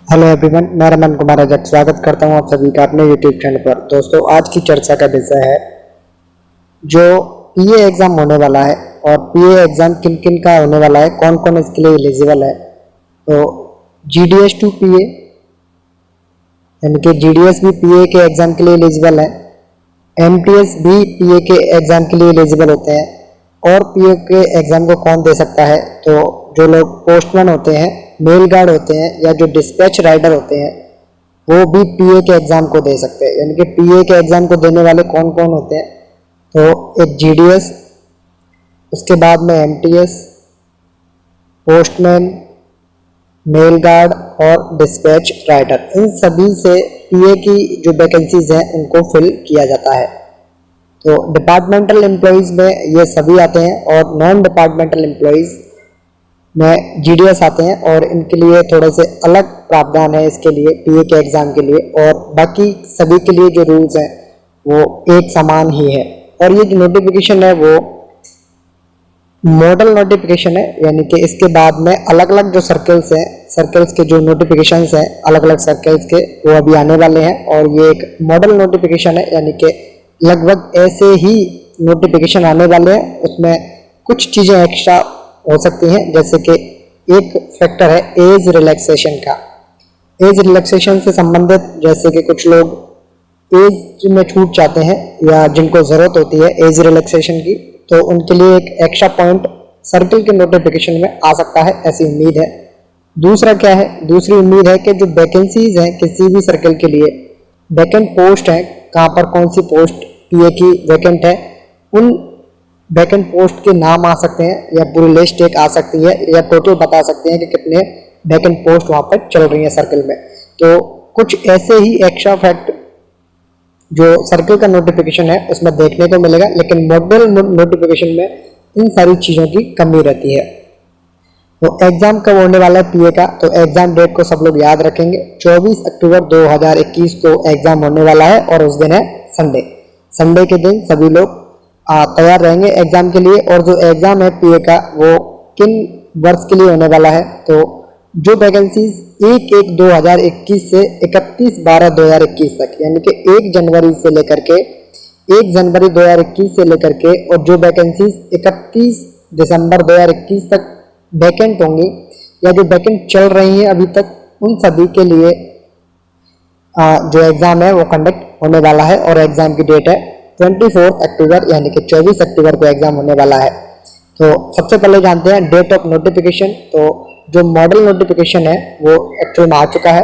Hello everyone, मैं रमन कुमार आजाद स्वागत करता हूं आप सभी का अपने यूट्यूब चैनल पर। दोस्तों, आज की चर्चा का विषय है जो पीए एग्ज़ाम होने वाला है और पीए एग्ज़ाम किन किन का होने वाला है, कौन कौन इसके लिए एलिजिबल है। तो जीडीएस टू पीए यानी कि जीडीएस भी पीए के एग्ज़ाम के लिए एलिजिबल है, एमटीएस भी पीए के एग्ज़ाम के लिए एलिजिबल होते हैं। और पीए के एग्ज़ाम को कौन दे सकता है, तो जो लोग पोस्टमैन होते हैं, मेल गार्ड होते हैं या जो डिस्पैच राइडर होते हैं वो भी पीए के एग्ज़ाम को दे सकते हैं। यानी कि पीए के एग्ज़ाम को देने वाले कौन कौन होते हैं, तो एक जीडीएस, उसके बाद में एमटीएस, पोस्टमैन, मेल गार्ड और डिस्पैच राइडर, इन सभी से पीए की जो वैकेंसीज हैं उनको फिल किया जाता है। तो डिपार्टमेंटल एम्प्लॉयज़ में ये सभी आते हैं और नॉन डिपार्टमेंटल एम्प्लॉयज़ में जीडीएस आते हैं और इनके लिए थोड़े से अलग प्रावधान है इसके लिए पीए के एग्ज़ाम के लिए, और बाकी सभी के लिए जो रूल्स हैं वो एक समान ही है। और ये जो नोटिफिकेशन है वो मॉडल नोटिफिकेशन है, यानी कि इसके बाद में अलग अलग जो सर्कल्स हैं, सर्कल्स के जो नोटिफिकेशंस हैं अलग अलग सर्कल्स के, वो अभी आने वाले हैं। और ये एक मॉडल नोटिफिकेशन है, यानी कि लगभग ऐसे ही नोटिफिकेशन आने वाले हैं। उसमें कुछ चीज़ें एक्स्ट्रा हो सकती हैं, जैसे कि एक फैक्टर है एज रिलैक्सेशन का। एज रिलैक्सेशन से संबंधित जैसे कि कुछ लोग एज में छूट जाते हैं या जिनको ज़रूरत होती है एज रिलैक्सेशन की, तो उनके लिए एक एक्स्ट्रा पॉइंट सर्कल के नोटिफिकेशन में आ सकता है, ऐसी उम्मीद है। दूसरा क्या है, दूसरी उम्मीद है कि जो वैकेंसीज हैं किसी भी सर्कल के लिए, वैकेंट पोस्ट हैं, कहाँ पर कौन सी पोस्ट पीए की वैकेंट है, उन वैकेंट पोस्ट के नाम आ सकते हैं या पूरी लिस्ट एक आ सकती है या टोटल बता सकते हैं कि कितने वैकेंट पोस्ट वहाँ पर चल रही हैं सर्कल में। तो कुछ ऐसे ही एक्स्ट्रा फैक्ट जो सर्कल का नोटिफिकेशन है उसमें देखने को मिलेगा, लेकिन मॉडल नोटिफिकेशन में इन सारी चीज़ों की कमी रहती है। तो एग्ज़ाम कब होने वाला है पीए का, तो एग्ज़ाम डेट को सब लोग याद रखेंगे, 24 अक्टूबर 2021 को एग्ज़ाम होने वाला है और उस दिन है संडे। संडे के दिन सभी लोग तैयार रहेंगे एग्ज़ाम के लिए। और जो एग्ज़ाम है पीए का वो किन वर्ष के लिए होने वाला है, तो जो वैकेंसीज 1/1/2021 से 31/12/2021 तक, यानी कि 1 जनवरी से लेकर के 1 जनवरी 2021 से लेकर के, और जो वैकेंसीज 31 दिसंबर 2021 तक वैकेंट होंगी या जो वैकेंट चल रही हैं अभी तक, उन सभी के लिए जो एग्ज़ाम है वो कंडक्ट होने वाला है। और एग्ज़ाम की डेट है 24 अक्टूबर, यानी कि 24 अक्टूबर को एग्ज़ाम होने वाला है। तो सबसे पहले जानते हैं डेट ऑफ नोटिफिकेशन। तो जो मॉडल नोटिफिकेशन है वो एक्चुअल में आ चुका है,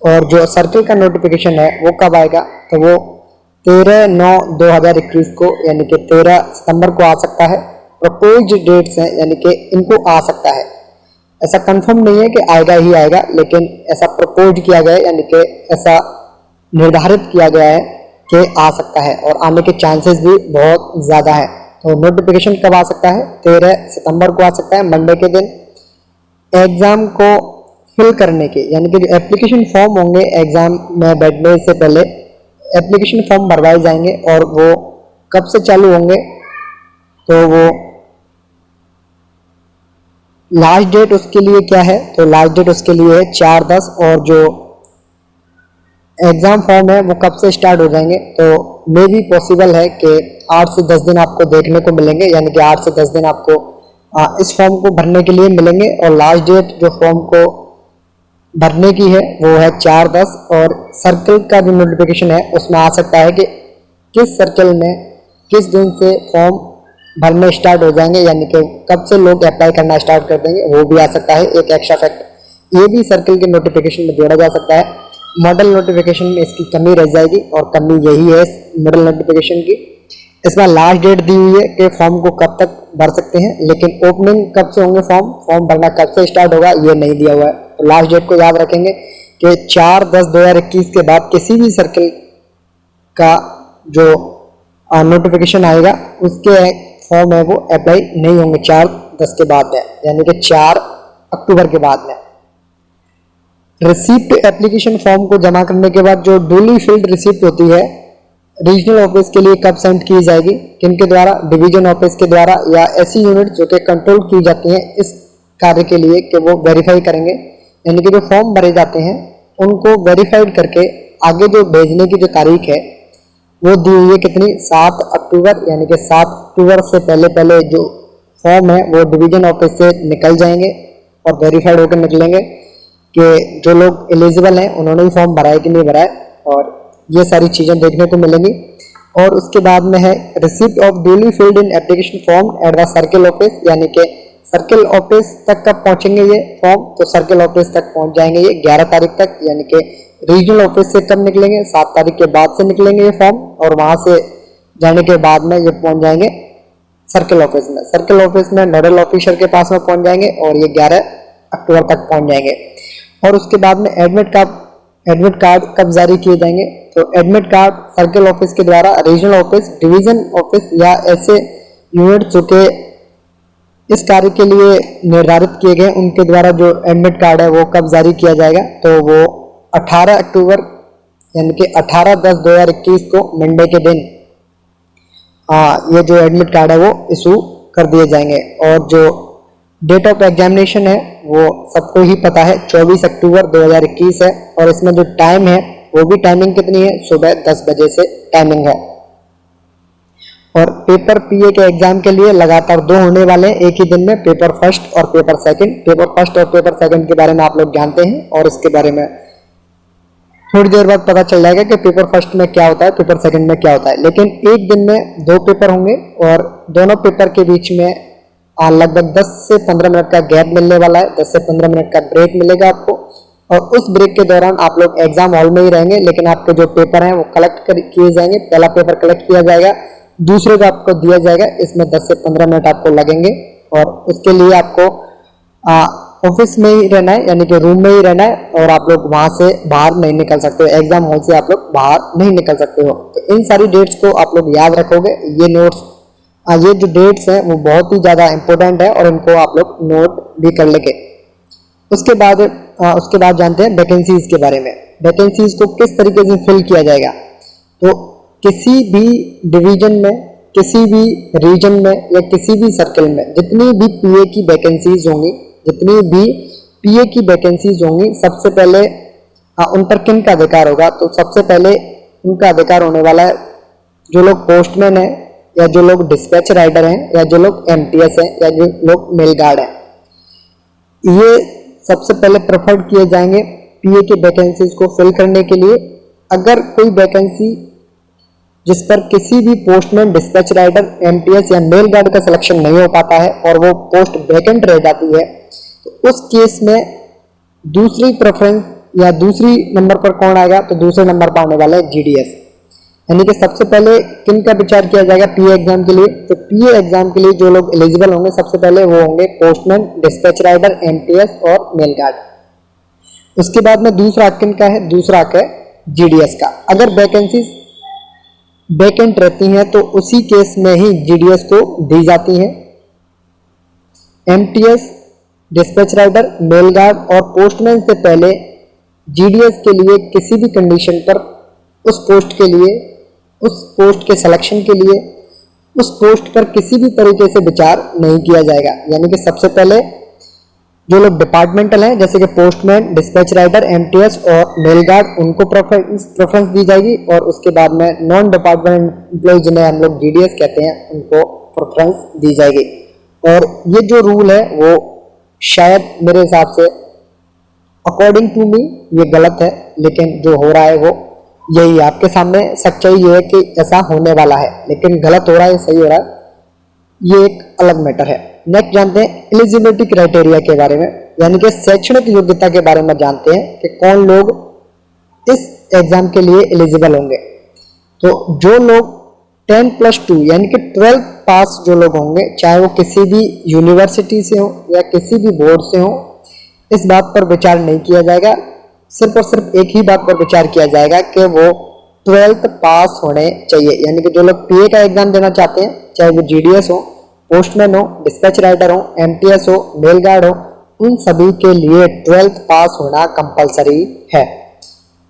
और जो सर्कल का नोटिफिकेशन है वो कब आएगा, तो वो 13/9/2021 को, यानी कि 13 सितंबर को आ सकता है। प्रपोज डेट्स हैं, यानी कि इनको आ सकता है, ऐसा कंफर्म नहीं है कि आएगा ही आएगा, लेकिन ऐसा प्रपोज किया गया है, यानी कि ऐसा निर्धारित किया गया है कि आ सकता है और आने के चांसेस भी बहुत ज़्यादा है। तो नोटिफिकेशन कब आ सकता है, 13 सितंबर को आ सकता है, मंडे के दिन। एग्ज़ाम को फिल करने के, यानी कि जो एप्लीकेशन फॉर्म होंगे एग्ज़ाम में बैठने से पहले एप्लीकेशन फॉर्म भरवाए जाएंगे, और वो कब से चालू होंगे, तो वो लास्ट डेट उसके लिए क्या है, तो लास्ट डेट उसके लिए है 4/10। और जो एग्ज़ाम फॉर्म है वो कब से स्टार्ट हो जाएंगे, तो मे भी पॉसिबल है कि 8 से 10 दिन आपको देखने को मिलेंगे, यानी कि 8 से 10 दिन आपको इस फॉर्म को भरने के लिए मिलेंगे। और लास्ट डेट जो फॉर्म को भरने की है वो है 4/10। और सर्कल का जो नोटिफिकेशन है उसमें आ सकता है कि किस सर्कल में किस दिन से फॉर्म भरने स्टार्ट हो जाएंगे, यानी कि कब से लोग अप्लाई करना स्टार्ट कर देंगे, वो भी आ सकता है एक एक्स्ट्रा फैक्ट। ये भी सर्कल के नोटिफिकेशन में जोड़ा जा सकता है। मॉडल नोटिफिकेशन में इसकी कमी रह जाएगी, और कमी यही है मॉडल नोटिफिकेशन की। इसमें लास्ट डेट दी हुई है कि फॉर्म को कब तक भर सकते हैं, लेकिन ओपनिंग कब से होंगे, फॉर्म भरना कब से स्टार्ट होगा, ये नहीं दिया हुआ है। तो लास्ट डेट को याद रखेंगे कि 4/10/2021 के बाद किसी भी सर्कल का जो नोटिफिकेशन आएगा उसके फॉर्म है वो अप्लाई नहीं होंगे 4/10 के बाद में, यानी कि 4 अक्टूबर के बाद में। रिसिप्ट एप्लीकेशन फॉर्म को जमा करने के बाद जो डुली फिल्ड रिसिप्ट होती है रीजनल ऑफिस के लिए कब सेंड की जाएगी, किनके द्वारा, डिवीजन ऑफिस के द्वारा या ऐसी यूनिट जो कि कंट्रोल की जाती हैं इस कार्य के लिए कि वो वेरीफाई करेंगे यानी कि जो फॉर्म भरे जाते हैं उनको वेरीफाइड करके आगे जो भेजने की जो तारीख है वो दी हुई है कितनी, 7 अक्टूबर। यानी कि 7 अक्टूबर से पहले पहले जो फॉर्म है वो डिवीजन ऑफिस से निकल जाएंगे और वेरीफाइड होकर निकलेंगे कि जो लोग एलिजिबल हैं उन्होंने भी फॉर्म भरा है कि नहीं भरा है, और ये सारी चीज़ें देखने को मिलेंगी। और उसके बाद में है receipt of duly filled in application form at the circle office. यानी कि सर्किल ऑफिस तक कब पहुंचेंगे ये फॉर्म, तो सर्किल ऑफिस तक पहुंच जाएंगे ये 11 तारीख तक। यानी कि रीजनल ऑफिस से कब निकलेंगे, 7 तारीख के बाद से निकलेंगे ये फॉर्म, और वहां से जाने के बाद में ये पहुंच जाएंगे सर्किल ऑफिस में। सर्किल ऑफिस में नोडल ऑफिसर के पास में पहुंच जाएंगे और ये 11 अक्टूबर तक पहुंच जाएंगे। और उसके बाद में एडमिट कार्ड कब जारी किए जाएंगे, तो एडमिट कार्ड सर्किल ऑफिस के द्वारा रीजनल ऑफिस, डिवीजन ऑफिस या ऐसे यूनिट जो के इस कार्य के लिए निर्धारित किए गए उनके द्वारा जो एडमिट कार्ड है वो कब जारी किया जाएगा, तो वो 18 अक्टूबर यानी कि 18/10/2021 को मंडे के दिन ये जो एडमिट कार्ड है वो इशू कर दिए जाएंगे। और जो डेट ऑफ एग्जामिनेशन है वो सबको ही पता है, 24 अक्टूबर 2021 है। और इसमें जो टाइम है वो भी टाइमिंग कितनी है, सुबह 10 बजे से टाइमिंग है। और पेपर पीए के एग्जाम के लिए लगातार 2 होने वाले हैं एक ही दिन में, पेपर फर्स्ट और पेपर सेकंड। पेपर फर्स्ट और पेपर सेकंड के बारे में आप लोग जानते हैं और इसके बारे में थोड़ी देर बाद पता चल जाएगा कि पेपर फर्स्ट में क्या होता है, पेपर सेकंड में क्या होता है। लेकिन एक दिन में 2 पेपर होंगे और दोनों पेपर के बीच में लगभग 10 से 15 मिनट का गैप मिलने वाला है, 10 से 15 मिनट का ब्रेक मिलेगा आपको। और उस ब्रेक के दौरान आप लोग एग्जाम हॉल में ही रहेंगे, लेकिन आपके जो पेपर हैं वो कलेक्ट किए जाएंगे। पहला पेपर कलेक्ट किया जाएगा, दूसरे का आपको दिया जाएगा। इसमें 10 से 15 मिनट आपको लगेंगे और उसके लिए आपको ऑफिस में ही रहना है, यानी कि रूम में ही रहना है, और आप लोग वहां से बाहर नहीं निकल सकते हो, एग्जाम हॉल से आप लोग बाहर नहीं निकल सकते हो। तो इन सारी डेट्स को आप लोग याद रखोगे। ये नोट्स, ये जो डेट्स हैं वो बहुत ही ज़्यादा इंपॉर्टेंट है और इनको आप लोग नोट भी कर लेंगे। उसके बाद जानते हैं वैकेंसीज के बारे में। वैकेंसीज को किस तरीके से फिल किया जाएगा, तो किसी भी डिवीजन में, किसी भी रीजन में या किसी भी सर्कल में जितनी भी पीए की वैकेंसीज होंगी, सबसे पहले उन पर किन का अधिकार होगा, तो सबसे पहले उनका अधिकार होने वाला है जो लोग पोस्टमैन हैं या जो लोग डिस्पैच राइडर हैं या जो लोग एमटीएस हैं या जो लोग मेल गार्ड हैं। ये सबसे पहले प्रेफर्ड किए जाएंगे पीए के वैकेंसीज को फिल करने के लिए। अगर कोई वैकेंसी जिस पर किसी भी पोस्टमैन, डिस्पैच राइडर, एमटीएस या मेल गार्ड का सिलेक्शन नहीं हो पाता है और वो पोस्ट वैकेंट रह जाती है, तो उस केस में दूसरी प्रेफरेंस या दूसरी नंबर पर कौन आएगा, तो दूसरे नंबर पर आने वाला है जीडीएस। यानी कि सबसे पहले किन का विचार किया जाएगा पीए एग्जाम के लिए, तो पीए एग्जाम के लिए जो लोग एलिजिबल होंगे सबसे पहले वो होंगे पोस्टमैन, डिस्पैच राइडर, एमटीएस और मेल गार्ड। उसके बाद में दूसरा हक किनका है, दूसरा हक है जीडीएस का। अगर वैकेंसीज वैकेंट रहती हैं तो उसी केस में ही जीडीएस को दी जाती हैं। MTS, dispatch rider, mail guard और पोस्टमैन से पहले जीडीएस के लिए किसी भी कंडीशन पर उस पोस्ट के लिए, उस पोस्ट के सिलेक्शन के लिए, उस पोस्ट पर किसी भी तरीके से विचार नहीं किया जाएगा। यानी कि सबसे पहले जो लोग डिपार्टमेंटल हैं जैसे कि पोस्टमैन, डिस्पैच राइडर, एमटीएस और मेल गार्ड, उनको प्रेफरेंस दी जाएगी। और उसके बाद में नॉन डिपार्टमेंट एम्प्लॉय जिन्हें हम लोग जीडीएस कहते हैं उनको प्रेफरेंस दी जाएगी। और ये जो रूल है वो शायद मेरे हिसाब से अकॉर्डिंग टू मी ये गलत है, लेकिन जो हो रहा है वो यही है। आपके सामने सच्चाई ये है कि ऐसा होने वाला है, लेकिन गलत हो रहा है सही हो रहा है ये एक अलग मैटर है। नेक्स्ट जानते हैं एलिजिबिलिटी क्राइटेरिया के बारे में, यानी कि शैक्षणिक योग्यता के बारे में जानते हैं कि कौन लोग इस एग्जाम के लिए एलिजिबल होंगे। तो जो लोग 10+2 यानी कि 12th पास जो लोग होंगे, चाहे वो किसी भी यूनिवर्सिटी से हो या किसी भी बोर्ड से हो, इस बात पर विचार नहीं किया जाएगा। सिर्फ और सिर्फ एक ही बात पर विचार किया जाएगा कि वो 12th पास होने चाहिए। यानी कि जो लोग पीए का एग्जाम देना चाहते हैं, चाहे वो जीडीएस हो, पोस्टमैन हो, डिस्पैच राइडर हो, एमटीएस हो, मेल गार्ड हो, उन सभी के लिए 12th पास होना कंपलसरी है।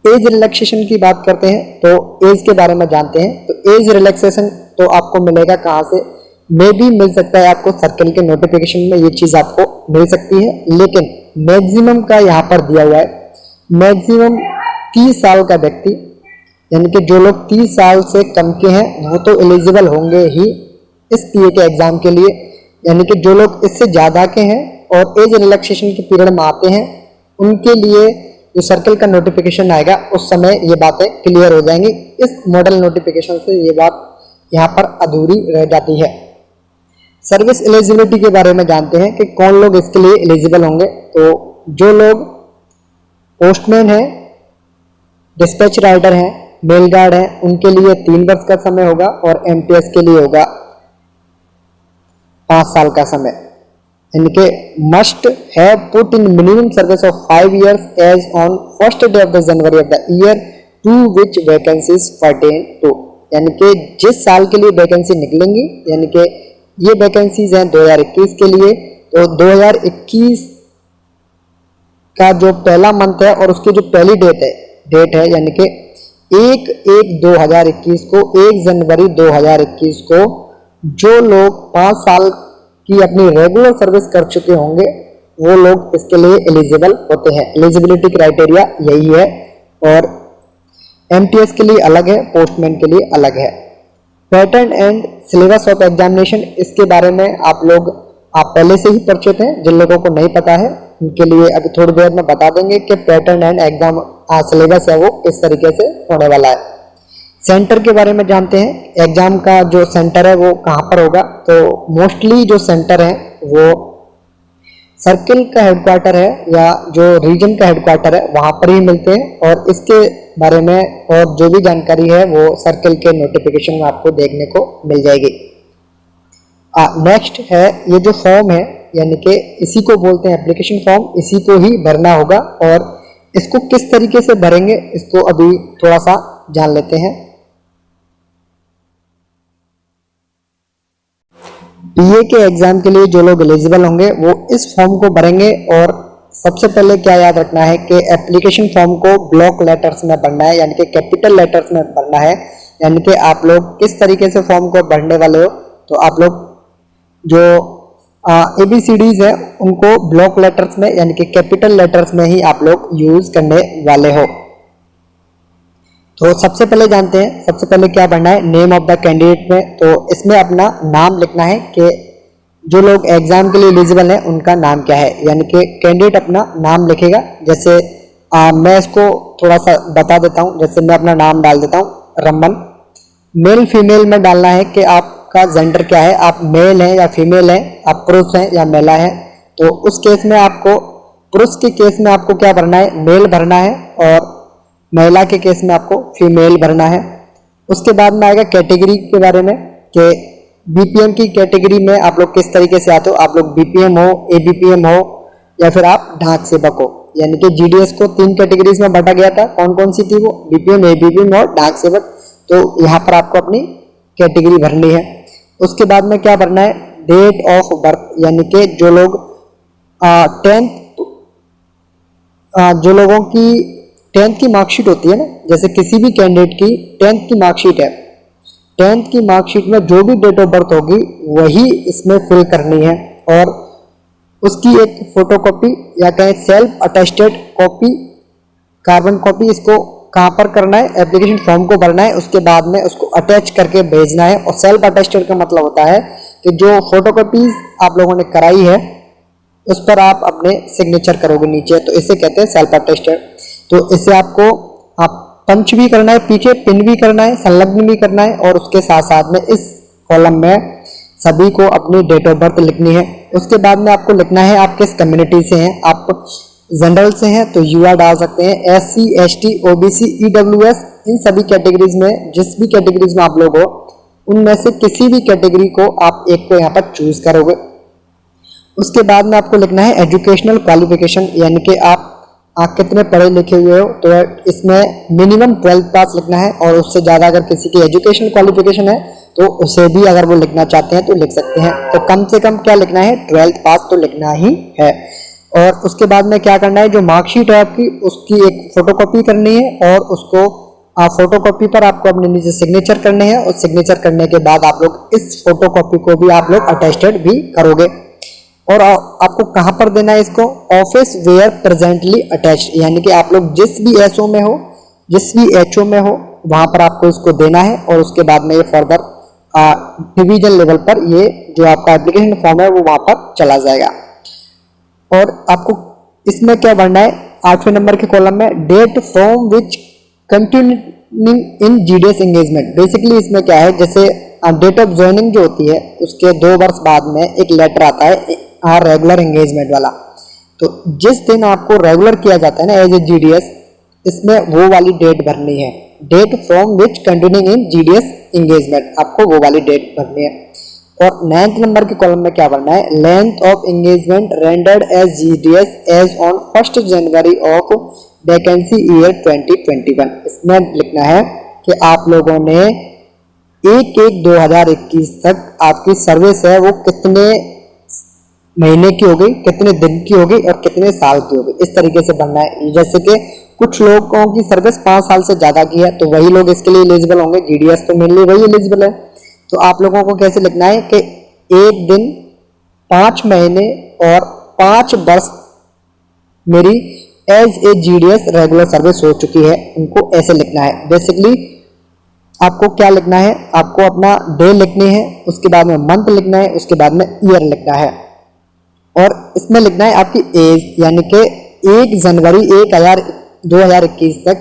एज रिलैक्सेशन की बात करते हैं तो एज के बारे में जानते हैं। तो एज रिलैक्सेशन तो आपको मिलेगा कहाँ से, मे भी मिल सकता है आपको सर्कल के नोटिफिकेशन में ये चीज़ आपको मिल सकती है, लेकिन मैक्सिमम का यहाँ पर दिया हुआ है। मैक्सिमम 30 साल का व्यक्ति, यानी कि जो लोग 30 साल से कम के हैं वो तो एलिजिबल होंगे ही इस पीए के एग्जाम के लिए, यानी कि जो लोग इससे ज़्यादा के हैं और एज रिलैक्सेशन के पीरियड में आते हैं उनके लिए जो सर्कल का नोटिफिकेशन आएगा उस समय ये बातें क्लियर हो जाएंगी। इस मॉडल नोटिफिकेशन से ये बात यहाँ पर अधूरी रह जाती है। सर्विस एलिजिबिलिटी के बारे में जानते हैं कि कौन लोग इसके लिए एलिजिबल होंगे। तो जो लोग पोस्टमैन हैं, डिस्पैच राइडर हैं, मेल गार्ड हैं, उनके लिए 3 वर्ष का समय होगा और एमटीएस के लिए होगा 5 साल का समय। इनके must have put in minimum service of 5 years as on first day of the January of the year to which vacancies pertain to, यानी कि जिस साल के लिए वैकेंसी निकलेंगी, यानी कि ये वैकेंसीज हैं 2021 के लिए, तो 2021 का जो पहला मंथ है और उसकी जो पहली डेट है यानी कि 1/1/2021 को 1 जनवरी 2021 को जो लोग 5 साल की अपनी रेगुलर सर्विस कर चुके होंगे वो लोग इसके लिए एलिजिबल होते हैं। एलिजिबिलिटी क्राइटेरिया यही है और एमटीएस के लिए अलग है, पोस्टमैन के लिए अलग है। Pattern and syllabus of examination, इसके बारे में आप पहले से ही परिचित हैं। जिन लोगों को नहीं पता है उनके लिए अभी थोड़ी देर में बता देंगे कि पैटर्न एंड एग्जाम सिलेबस है वो किस तरीके से होने वाला है। सेंटर के बारे में जानते हैं, एग्जाम का जो सेंटर है वो कहाँ पर होगा। तो मोस्टली जो सेंटर है वो सर्किल का हेडक्वार्टर है या जो रीजन का हेडक्वार्टर है वहाँ पर ही मिलते हैं और इसके बारे में और जो भी जानकारी है वो सर्किल के नोटिफिकेशन में आपको देखने को मिल जाएगी। नेक्स्ट है ये जो फॉर्म है, यानी कि इसी को बोलते हैं एप्लीकेशन फॉर्म, इसी को ही भरना होगा और इसको किस तरीके से भरेंगे इसको अभी थोड़ा सा जान लेते हैं। पीए के एग्जाम के लिए जो लोग एलिजिबल होंगे वो इस फॉर्म को भरेंगे और सबसे पहले क्या याद रखना है कि एप्लीकेशन फॉर्म को ब्लॉक लेटर्स में भरना है, यानी कि कैपिटल लेटर्स में भरना है। यानी कि आप लोग किस तरीके से फॉर्म को भरने वाले हो, तो आप लोग जो ABCDs है उनको ब्लॉक लेटर्स में यानी कि कैपिटल लेटर्स में ही आप लोग यूज करने वाले हो। तो सबसे पहले जानते हैं, सबसे पहले क्या भरना है नेम ऑफ द कैंडिडेट में। तो इसमें अपना नाम लिखना है कि जो लोग एग्जाम के लिए एलिजिबल हैं उनका नाम क्या है, यानी कि कैंडिडेट अपना नाम लिखेगा। जैसे मैं इसको थोड़ा सा बता देता हूँ, जैसे मैं अपना नाम डाल देता हूँ रमन। मेल फीमेल में डालना है कि आपका जेंडर क्या है, आप मेल हैं या फीमेल हैं, आप पुरुष हैं या महिला हैं। तो उस केस में आपको, पुरुष के केस में आपको क्या भरना है, मेल भरना है और महिला के केस में आपको फीमेल भरना है। उसके बाद में आएगा कैटेगरी के बारे में कि बीपीएम की कैटेगरी में आप लोग किस तरीके से आते हो, आप लोग बीपीएम हो, एबीपीएम हो या फिर आप डाक सेवक हो। यानी कि जीडीएस को 3 कैटेगरीज में बांटा गया था, कौन कौन सी थी वो, बीपीएम, एबीपीएम और डाक सेवक। तो यहाँ पर आपको अपनी कैटेगरी भरनी है। उसके बाद में क्या भरना है, डेट ऑफ बर्थ, यानी कि जो लोग 10th जो लोगों की 10th की मार्कशीट होती है ना, जैसे किसी भी कैंडिडेट की 10th की मार्कशीट है, 10th की मार्कशीट में जो भी डेट ऑफ बर्थ होगी वही इसमें फिल करनी है और उसकी एक फोटोकॉपी या कहें self attested copy, carbon copy, इसको कहाँ पर करना है, एप्लीकेशन फॉर्म को भरना है। उसके बाद में उसको अटैच करके भेजना है। और सेल्फ अटेस्टेड का मतलब होता है कि जो फोटोकॉपीज आप लोगों ने कराई है उस पर आप अपने सिग्नेचर करोगे नीचे, तो इसे कहते हैं सेल्फ अटेस्टेड। तो इसे आपको पंच भी करना है, पीछे पिन भी करना है, संलग्न भी करना है और उसके साथ साथ में इस कॉलम में सभी को अपनी डेट ऑफ बर्थ लिखनी है। उसके बाद में आपको लिखना है आप किस कम्युनिटी से हैं। आप जनरल से हैं तो यूआर डाल सकते हैं, SC, ST, OBC, EWS, इन सभी कैटेगरीज में जिस भी कैटेगरीज में आप लोग हो उनमें से किसी भी कैटेगरी को आप एक को यहाँ पर चूज करोगे। उसके बाद में आपको लिखना है एजुकेशनल क्वालिफिकेशन, यानी कि आप कितने पढ़े लिखे हुए हो। तो इसमें मिनिमम 12th पास लिखना है और उससे ज़्यादा अगर किसी की एजुकेशनल क्वालिफिकेशन है तो उसे भी अगर वो लिखना चाहते हैं तो लिख सकते हैं। तो कम से कम क्या लिखना है, 12th पास तो लिखना ही है। और उसके बाद में क्या करना है, जो मार्कशीट है आपकी उसकी एक फोटोकॉपी करनी है और उसको फोटोकॉपी पर आपको अपने नीचे सिग्नेचर करने हैं और सिग्नेचर करने के बाद आप लोग इस फोटोकॉपी को भी आप लोग अटेस्टेड भी करोगे। और आपको कहाँ पर देना है इसको, ऑफिस वेयर प्रेजेंटली अटैच्ड, यानी कि आप लोग जिस भी एसओ में हो, जिस भी एचओ में हो, वहां पर आपको इसको देना है। और उसके बाद में ये फर्दर डिवीजन लेवल पर ये जो आपका एप्लीकेशन फॉर्म है वो वहां पर चला जाएगा। और आपको इसमें क्या भरना है, 8वें नंबर के कॉलम में date from which continuing in GDS engagement. Basically इसमें क्या है, जैसे डेट ऑफ ज्वाइनिंग जो होती है उसके 2 वर्ष बाद में एक लेटर आता है रेगुलर एंगेजमेंट वाला। तो जिस दिन आपको रेगुलर किया जाता है ना एज ए जीडीएस, इसमें वो वाली डेट भरनी है, date from which continuing in GDS engagement, आपको वो वाली डेट भरनी है। और 9th नंबर के कॉलम में क्या भरना है, length of engagement rendered as GDS as on 1 January of vacancy year 2021। इसमें लिखना है कि आप लोगों ने 1/1/2021 तक आपकी सर्विस है वो कितने महीने की हो गई, कितने दिन की हो गई और कितने साल की हो गई, इस तरीके से बनना है। जैसे कि कुछ लोगों की सर्विस 5 साल से ज्यादा की है तो वही लोग इसके लिए एलिजिबल होंगे, जीडीएस तो मेनली वही एलिजिबल है। तो आप लोगों को कैसे लिखना है कि 1 दिन 5 महीने और 5 वर्ष मेरी as a GDS regular service हो चुकी है, उनको ऐसे लिखना है। बेसिकली आपको क्या लिखना है, आपको अपना डे लिखनी है, उसके बाद में मंथ लिखना है, उसके बाद में ईयर लिखना है। और इसमें लिखना है आपकी एज, यानी कि 1 जनवरी 2021 तक,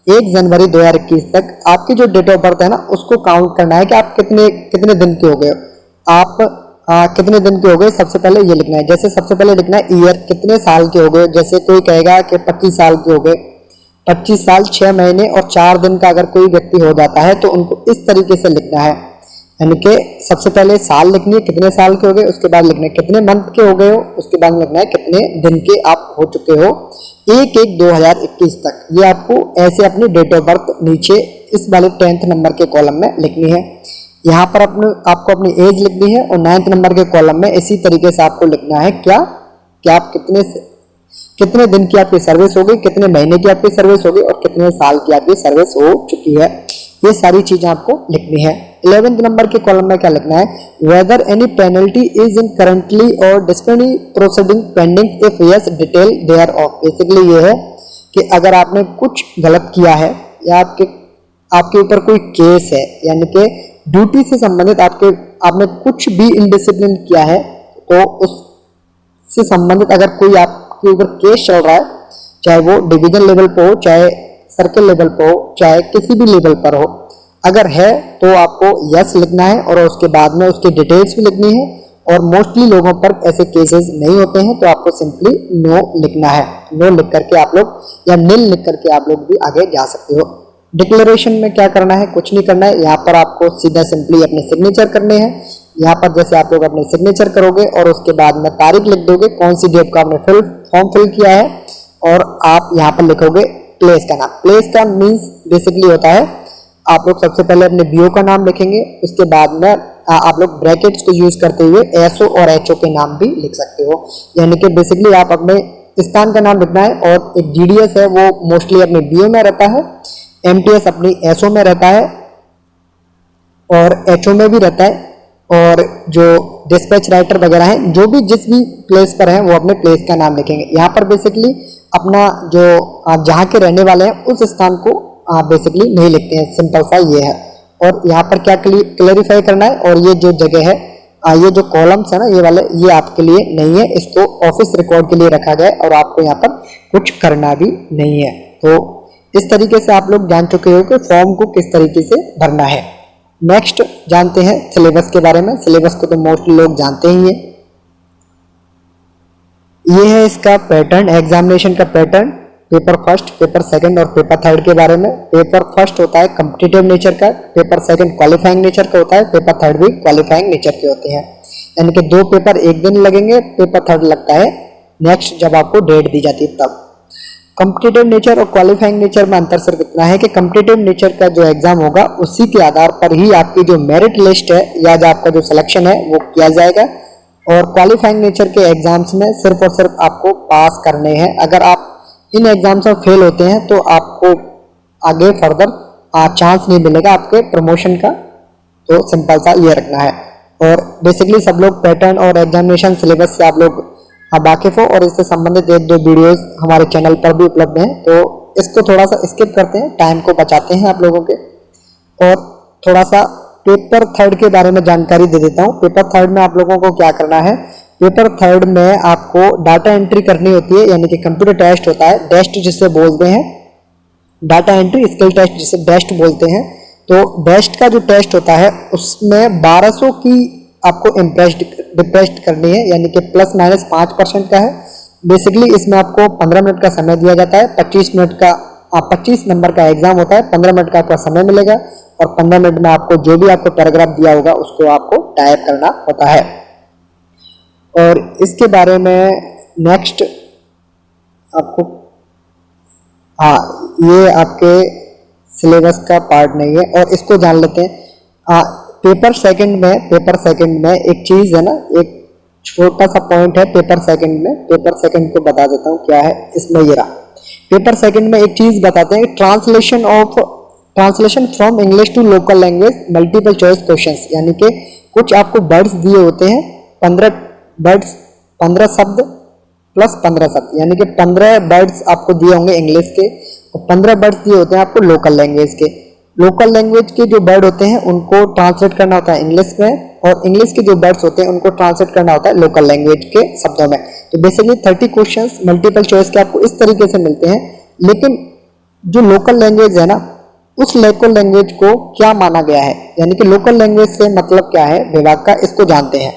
1 जनवरी 2021 तक आपकी जो डेट ऑफ बर्थ है ना उसको काउंट करना है कि आप कितने दिन के हो गए, आप कितने दिन के हो गए। सबसे पहले ये लिखना है, जैसे सबसे पहले लिखना है ईयर, कितने साल के हो गए। जैसे कोई कहेगा कि 25 साल के हो गए, 25 साल 6 महीने और 4 दिन का अगर कोई व्यक्ति हो जाता है तो उनको इस तरीके से लिखना है, यानी कि सबसे पहले साल लिखनी है कितने साल के हो गए, उसके बाद लिखना है कितने मंथ के हो गए हो, उसके बाद लिखना है कितने दिन के आप हो चुके हो 1/1/2021 तक। ये आपको ऐसे अपनी डेट ऑफ बर्थ नीचे इस वाले 10th नंबर के कॉलम में लिखनी है। यहाँ पर आपको अपनी एज लिखनी है और 9th नंबर के कॉलम में इसी तरीके से आपको लिखना है क्या आप कितने दिन की आपकी सर्विस हो गई, कितने महीने की आपकी सर्विस हो गई और कितने साल की आपकी सर्विस हो चुकी है। ये सारी चीजें आपको लिखनी है। 11th नंबर के कॉलम में क्या लिखना है, whether any penalty is in currently or disciplinary proceeding pending, if yes detail there of. Basically ये है कि अगर आपने कुछ गलत किया है या आपके ऊपर कोई केस है, यानी कि ड्यूटी से संबंधित आपने कुछ भी इनडिसिप्लिन किया है, तो उससे संबंधित अगर कोई आपके ऊपर केस चल रहा है, चाहे वो डिवीजन लेवल पे हो, चाहे सर्कल लेवल पे हो, चाहे किसी भी लेवल पर हो, अगर है तो आपको यस लिखना है और उसके बाद में उसकी डिटेल्स भी लिखनी है। और मोस्टली लोगों पर ऐसे केसेस नहीं होते हैं तो आपको सिंपली नो लिखना है। नो लिख करके आप लोग या नील लिख करके आप लोग भी आगे जा सकते हो। डिक्लेरेशन में क्या करना है, कुछ नहीं करना है। यहाँ पर आपको सीधा सिंपली अपने सिग्नेचर करने हैं। यहाँ पर जैसे आप लोग अपने सिग्नेचर करोगे और उसके बाद में तारीख लिख दोगे, कौन सी डेट को आपने फॉर्म फिल किया है, और आप यहाँ पर लिखोगे प्लेस का नाम। प्लेस का मीन्स बेसिकली होता है आप लोग सबसे पहले अपने बीओ का नाम लिखेंगे, उसके बाद में आप लोग ब्रैकेट्स को यूज करते हुए एसओ और एचओ के नाम भी लिख सकते हो। यानी कि बेसिकली आप अपने स्थान का नाम लिखना है। और एक जीडीएस है वो मोस्टली अपने बीओ में रहता है, एमटीएस अपनी एसओ में रहता है और एचओ में भी रहता है। और जो डिस्पैच राइटर वगैरह हैं, जो भी जिस भी प्लेस पर हैं वो अपने प्लेस का नाम लिखेंगे। यहाँ पर बेसिकली अपना जो आप जहाँ के रहने वाले हैं उस स्थान को आप बेसिकली नहीं लिखते हैं, सिंपल सा ये है। और यहाँ पर क्या क्लेरिफाई करना है, और ये जो जगह है, ये जो कॉलम्स है ना ये वाले, ये आपके लिए नहीं है, इसको ऑफिस रिकॉर्ड के लिए रखा गया है और आपको यहाँ पर कुछ करना भी नहीं है। तो इस तरीके से आप लोग जान चुके हो कि फॉर्म को किस तरीके से भरना है। नेक्स्ट जानते हैं सिलेबस के बारे में। सिलेबस को तो मोस्टली लोग जानते ही हैं। ये है इसका पैटर्न, एग्जामिनेशन का pattern, paper first, paper second और पेपर थर्ड के बारे में। पेपर फर्स्ट होता है कॉम्पिटिटिव नेचर का, पेपर सेकंड क्वालिफाइंग नेचर का होता है, पेपर थर्ड भी क्वालिफाइंग नेचर के होते हैं। यानी कि 2 पेपर एक दिन लगेंगे, पेपर थर्ड लगता है नेक्स्ट जब आपको डेट दी जाती है तब। कॉम्पिटिटिव नेचर और क्वालिफाइंग नेचर में अंतर सिर्फ इतना है कि कॉम्पिटिटिव नेचर का जो एग्जाम होगा उसी के आधार पर ही आपकी जो मेरिट लिस्ट है या जो आपका जो सिलेक्शन है वो किया जाएगा। और क्वालिफाइंग नेचर के एग्जाम्स में सिर्फ और सिर्फ आपको पास करने हैं। अगर आप इन एग्जाम्स में फेल होते हैं तो आपको आगे फर्दर चांस नहीं मिलेगा आपके प्रमोशन का। तो सिंपल सा ये रखना है। और बेसिकली सब लोग पैटर्न और एग्जामिनेशन सिलेबस से आप लोग वाकिफ हो, और इससे संबंधित 1-2 वीडियोस हमारे चैनल पर भी उपलब्ध हैं, तो इसको थोड़ा सा स्किप करते हैं, टाइम को बचाते हैं आप लोगों के। और थोड़ा सा पेपर थर्ड के बारे में जानकारी दे देता हूँ। पेपर थर्ड में आप लोगों को क्या करना है, पेपर थर्ड में आपको डाटा एंट्री करनी होती है, यानी कि कंप्यूटर टेस्ट होता है, डेस्ट जिसे बोलते हैं, डाटा एंट्री स्किल टेस्ट जिसे डेस्ट बोलते हैं। तो डेस्ट का जो टेस्ट होता है उसमें 1200 की आपको डिप्रेस्ड करनी है, यानी कि ±5% का है। बेसिकली इसमें आपको 15 मिनट का समय दिया जाता है, 25 नंबर का एग्जाम होता है, 15 मिनट का आपका समय मिलेगा, और 15 मिनट में आपको जो भी आपको पैराग्राफ दिया होगा उसको आपको टाइप करना होता है। और इसके बारे में नेक्स्ट आपको, हाँ, ये आपके सिलेबस का पार्ट नहीं है, और इसको जान लेते हैं। पेपर सेकंड में एक चीज़ है ना, एक छोटा सा पॉइंट है पेपर सेकंड को बता देता हूँ क्या है इसमें। ये रहा, पेपर सेकंड में एक चीज़ बताते हैं, translation from English to local language multiple choice questions, यानी कि कुछ आपको वर्ड्स दिए होते हैं, 15 शब्द प्लस 15 शब्द, यानी कि 15 वर्ड्स आपको दिए होंगे इंग्लिश के, और 15 वर्ड्स दिए होते हैं आपको लोकल लैंग्वेज के। लोकल लैंग्वेज के जो वर्ड होते हैं उनको ट्रांसलेट करना होता है इंग्लिश में, और इंग्लिश के जो वर्ड्स होते हैं उनको ट्रांसलेट करना होता है लोकल लैंग्वेज के शब्दों में। तो बेसिकली 30 क्वेश्चंस मल्टीपल चॉइस के आपको इस तरीके से मिलते हैं। लेकिन जो लोकल लैंग्वेज है ना, उस लोकल लैंग्वेज को क्या माना गया है, यानी कि लोकल लैंग्वेज से मतलब क्या है विभाग का, इसको जानते हैं।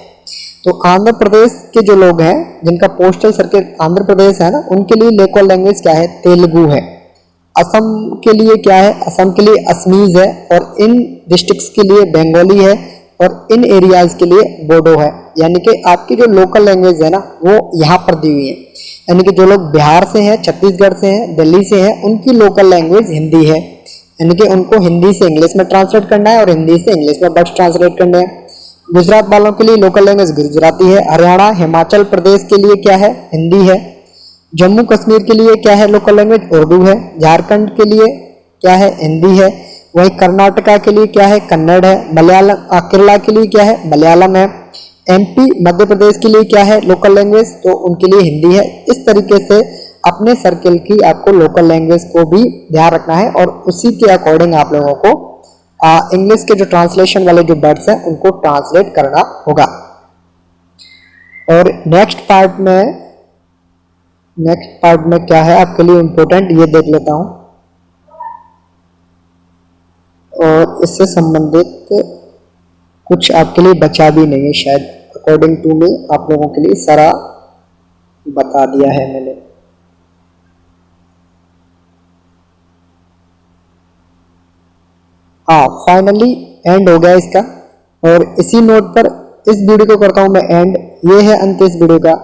तो आंध्र प्रदेश के जो लोग हैं जिनका पोस्टल सर्किल आंध्र प्रदेश है ना, उनके लिए लोकल लैंग्वेज क्या है, तेलुगु है। असम के लिए क्या है, असम के लिए असमीज है, और इन डिस्ट्रिक्ट्स के लिए बंगाली है, और इन एरियाज के लिए बोडो है। यानी कि आपकी जो लोकल लैंग्वेज है ना वो यहाँ पर दी हुई है, यानी कि जो लोग बिहार से हैं, छत्तीसगढ़ से हैं, दिल्ली से हैं, उनकी लोकल लैंग्वेज हिंदी है, यानी कि उनको हिंदी से इंग्लिश में ट्रांसलेट करना है और हिंदी से इंग्लिश में वर्ड्स ट्रांसलेट करने हैं। गुजरात वालों के लिए लोकल लैंग्वेज गुजराती है। हरियाणा हिमाचल प्रदेश के लिए क्या है, हिंदी है। जम्मू कश्मीर के लिए क्या है लोकल लैंग्वेज, उर्दू है। झारखंड के लिए क्या है, हिंदी है। वहीं कर्नाटका के लिए क्या है, कन्नड़ है। मलयालम केरला के लिए क्या है, मलयालम है। एमपी मध्य प्रदेश के लिए क्या है लोकल लैंग्वेज, तो उनके लिए हिंदी है। इस तरीके से अपने सर्किल की आपको लोकल लैंग्वेज को भी ध्यान रखना है, और उसी के अकॉर्डिंग आप लोगों को इंग्लिश के जो ट्रांसलेशन वाले जो वर्ड्स हैं उनको ट्रांसलेट करना होगा। और नेक्स्ट पार्ट में क्या है आपके लिए इम्पोर्टेंट, ये देख लेता हूं। और इससे संबंधित कुछ आपके लिए बचा भी नहीं है शायद, अकॉर्डिंग टू मी आप लोगों के लिए सारा बता दिया है मैंने। हाँ, फाइनली एंड हो गया इसका, और इसी नोट पर इस वीडियो को करता हूं मैं एंड। ये है अंत इस वीडियो का।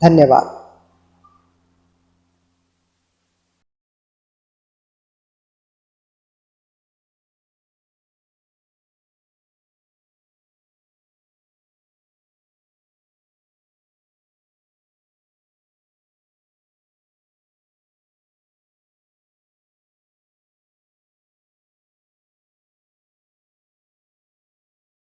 धन्यवाद।